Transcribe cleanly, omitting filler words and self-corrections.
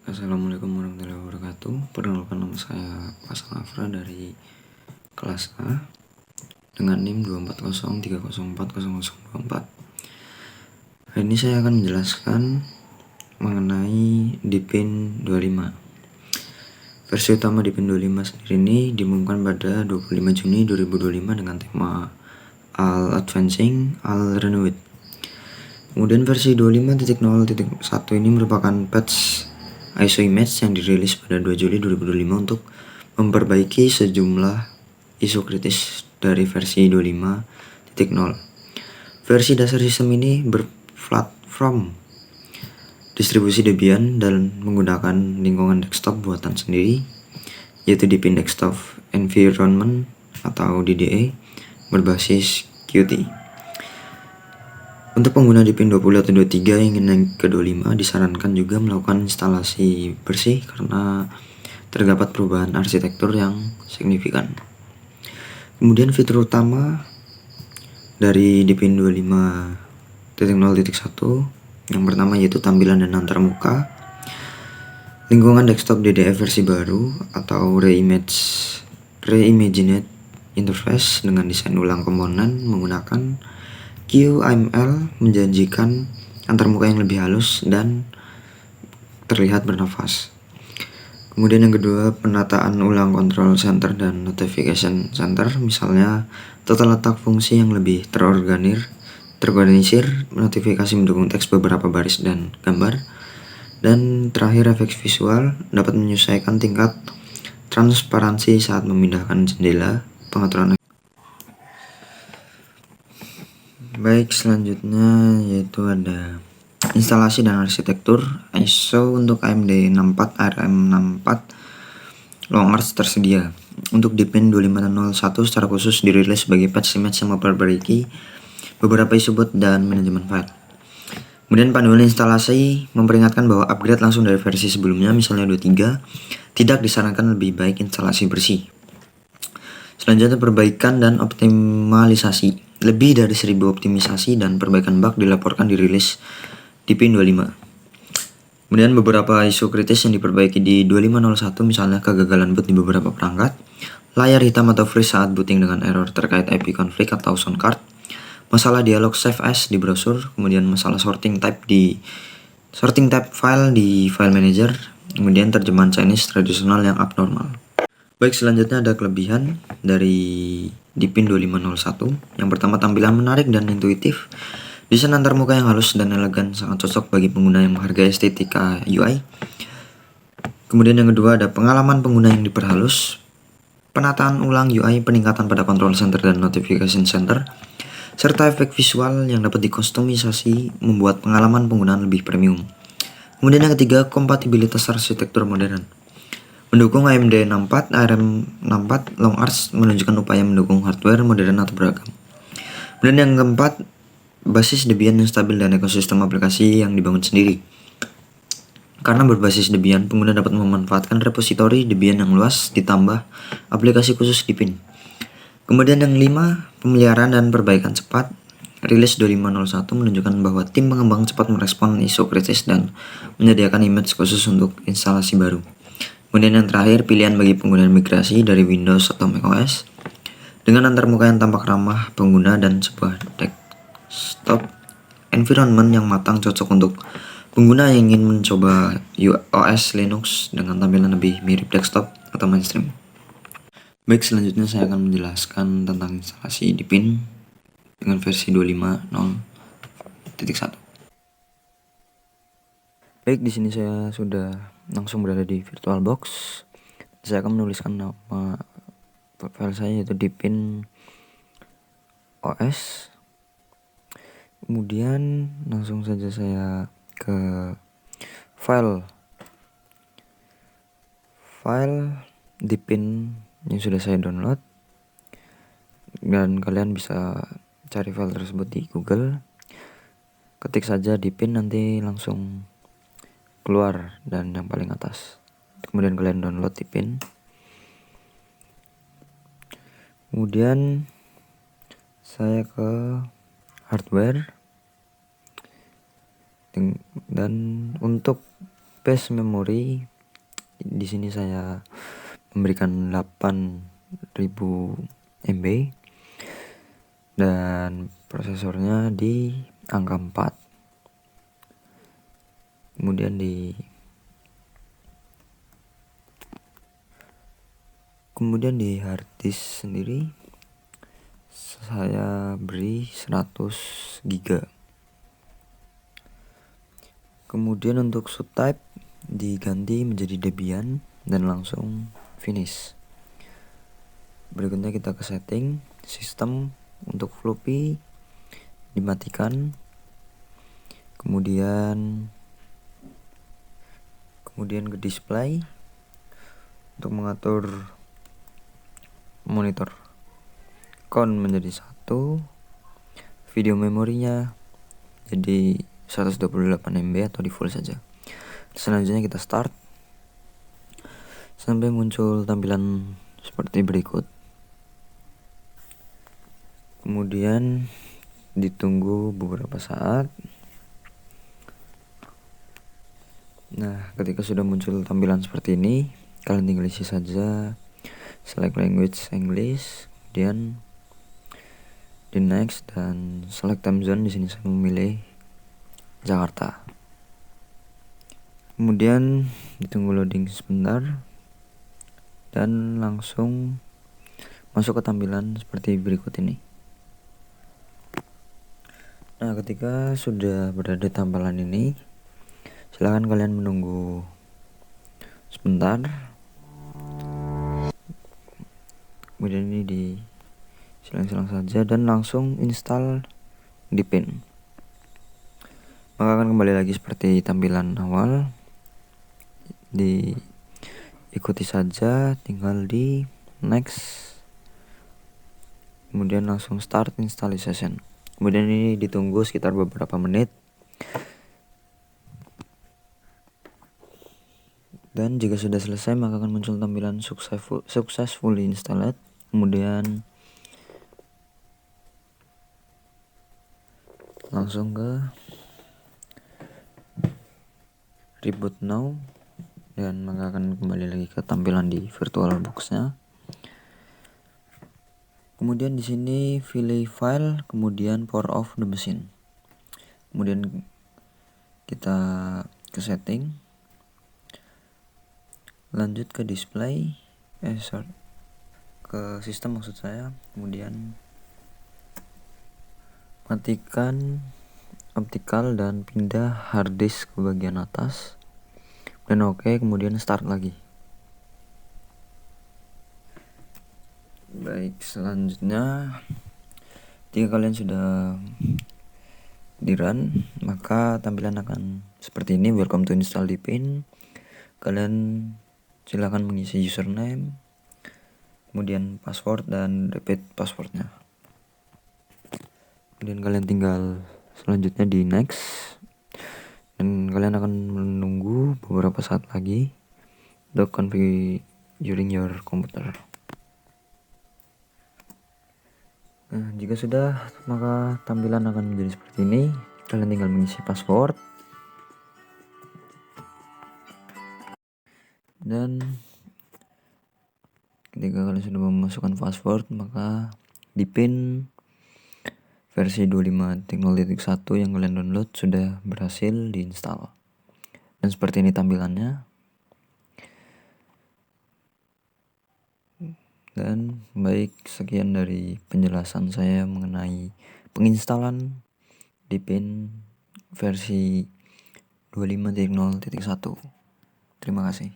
Assalamualaikum warahmatullahi wabarakatuh. Perkenalkan, nama saya Pasang Afra dari kelas A dengan NIM 240304024. Hari ini saya akan menjelaskan mengenai Dipin 25. Versi utama Dipin 25 sendiri ini diumumkan pada 25 Juni 2025 dengan tema All Advancing, All Renewed. Kemudian versi 25.0.1 ini merupakan patch ISO image yang dirilis pada 2 Juli 2025 untuk memperbaiki sejumlah isu kritis dari versi 25.0. Versi dasar sistem ini berplatform distribusi Debian dan menggunakan lingkungan desktop buatan sendiri, yaitu Deepin Desktop Environment atau DDE berbasis Qt. Untuk pengguna Deepin 20 atau 23 yang ingin naik ke 25, disarankan juga melakukan instalasi bersih karena terdapat perubahan arsitektur yang signifikan. Kemudian fitur utama dari Deepin 25.0.1 yang pertama yaitu tampilan dan antarmuka, lingkungan desktop DDE versi baru atau reimagined interface dengan desain ulang komponen menggunakan QML, menjanjikan antarmuka yang lebih halus dan terlihat bernafas. Kemudian yang kedua, penataan ulang control center dan notification center, misalnya tata letak fungsi yang lebih terorganisir, notifikasi mendukung teks, beberapa baris dan gambar. Dan terakhir, efek visual dapat menyesuaikan tingkat transparansi saat memindahkan jendela, pengaturan. Baik, selanjutnya yaitu ada instalasi dan arsitektur. ISO untuk AMD 64 RM64 LongArch tersedia. Untuk Deepin 25.01 secara khusus dirilis sebagai patch image yang memperbaiki beberapa isu bot dan manajemen file. Kemudian panduan instalasi memperingatkan bahwa upgrade langsung dari versi sebelumnya, misalnya 23, tidak disarankan, lebih baik instalasi bersih. Selanjutnya, perbaikan dan optimalisasi. Lebih dari 1000 optimisasi dan perbaikan bug dilaporkan di rilis Deepin 25. Kemudian beberapa isu kritis yang diperbaiki di 25.01, misalnya kegagalan boot di beberapa perangkat, layar hitam atau freeze saat booting dengan error terkait IP conflict atau sound card, masalah dialog save as di browser, kemudian masalah sorting type file di file manager, kemudian terjemahan Chinese tradisional yang abnormal. Baik, selanjutnya ada kelebihan dari Deepin 25.01. Yang pertama, tampilan menarik dan intuitif. Desain antarmuka yang halus dan elegan sangat cocok bagi pengguna yang menghargai estetika UI. Kemudian yang kedua, ada pengalaman pengguna yang diperhalus, penataan ulang UI, peningkatan pada control center dan notification center, serta efek visual yang dapat dikustomisasi membuat pengalaman penggunaan lebih premium. Kemudian yang ketiga, kompatibilitas arsitektur modern. Mendukung AMD 64, ARM64, LongArch menunjukkan upaya mendukung hardware modern atau beragam. Kemudian yang keempat, basis Debian yang stabil dan ekosistem aplikasi yang dibangun sendiri. Karena berbasis Debian, pengguna dapat memanfaatkan repositori Debian yang luas ditambah aplikasi khusus Deepin. Kemudian yang 5, pemeliharaan dan perbaikan cepat. Rilis 25.01 menunjukkan bahwa tim pengembang cepat merespon isu kritis dan menyediakan image khusus untuk instalasi baru. Kemudian yang terakhir, pilihan bagi pengguna migrasi dari Windows atau macOS dengan antarmuka yang tampak ramah pengguna dan sebuah desktop environment yang matang, cocok untuk pengguna yang ingin mencoba OS Linux dengan tampilan lebih mirip desktop atau mainstream. Baik, selanjutnya saya akan menjelaskan tentang instalasi Deepin dengan versi 25.0.1. Baik, di sini saya sudah langsung berada di VirtualBox. Saya akan menuliskan nama file saya, yaitu Deepin OS. Kemudian langsung saja saya ke file Deepin yang sudah saya download, dan kalian bisa cari file tersebut di Google. Ketik saja Deepin, nanti langsung keluar dan yang paling atas. Kemudian kalian download Deepin. Kemudian saya ke hardware, dan untuk space memori di sini saya memberikan 8000 MB dan prosesornya di angka 4. Kemudian di hard disk sendiri saya beri 100 GB. Kemudian untuk subtype diganti menjadi Debian dan langsung finish. Berikutnya kita ke setting sistem. Untuk floppy dimatikan, kemudian ke display untuk mengatur monitor count menjadi 1, video memorinya jadi 128 MB atau di full saja. Selanjutnya kita start sampai muncul tampilan seperti berikut. Kemudian ditunggu beberapa saat. Nah, ketika sudah muncul tampilan seperti ini, kalian tinggal isi saja select language English, kemudian di next dan select time zone. Di sini saya memilih Jakarta. Kemudian ditunggu loading sebentar dan langsung masuk ke tampilan seperti berikut ini. Nah, ketika sudah berada di tampilan ini, silahkan kalian menunggu sebentar. Kemudian ini disilang-silang saja dan langsung install Deepin. Maka akan kembali lagi seperti tampilan awal. Diikuti saja, tinggal di next. Kemudian langsung start installation. Kemudian ini ditunggu sekitar beberapa menit. Dan jika sudah selesai maka akan muncul tampilan successfully installed. Kemudian langsung ke reboot now dan maka akan kembali lagi ke tampilan di VirtualBox-nya. Kemudian di sini pilih file, kemudian power off the machine. Kemudian kita ke setting, lanjut ke display, ke sistem maksud saya. Kemudian matikan optical dan pindah hard disk ke bagian atas dan oke, kemudian start lagi. Baik, selanjutnya jika kalian sudah di run, maka tampilan akan seperti ini. Welcome to install Deepin. Kalian silakan mengisi username, kemudian password dan repeat passwordnya. Kemudian kalian tinggal selanjutnya di next dan kalian akan menunggu beberapa saat lagi untuk configuring your computer. Nah, jika sudah, maka tampilan akan menjadi seperti ini. Kalian tinggal mengisi password dan ketika kalian sudah memasukkan password, maka Deepin versi 25.0.1 yang kalian download sudah berhasil diinstal. Dan seperti ini tampilannya. Dan baik, sekian dari penjelasan saya mengenai penginstalan Deepin versi 25.0.1. Terima kasih.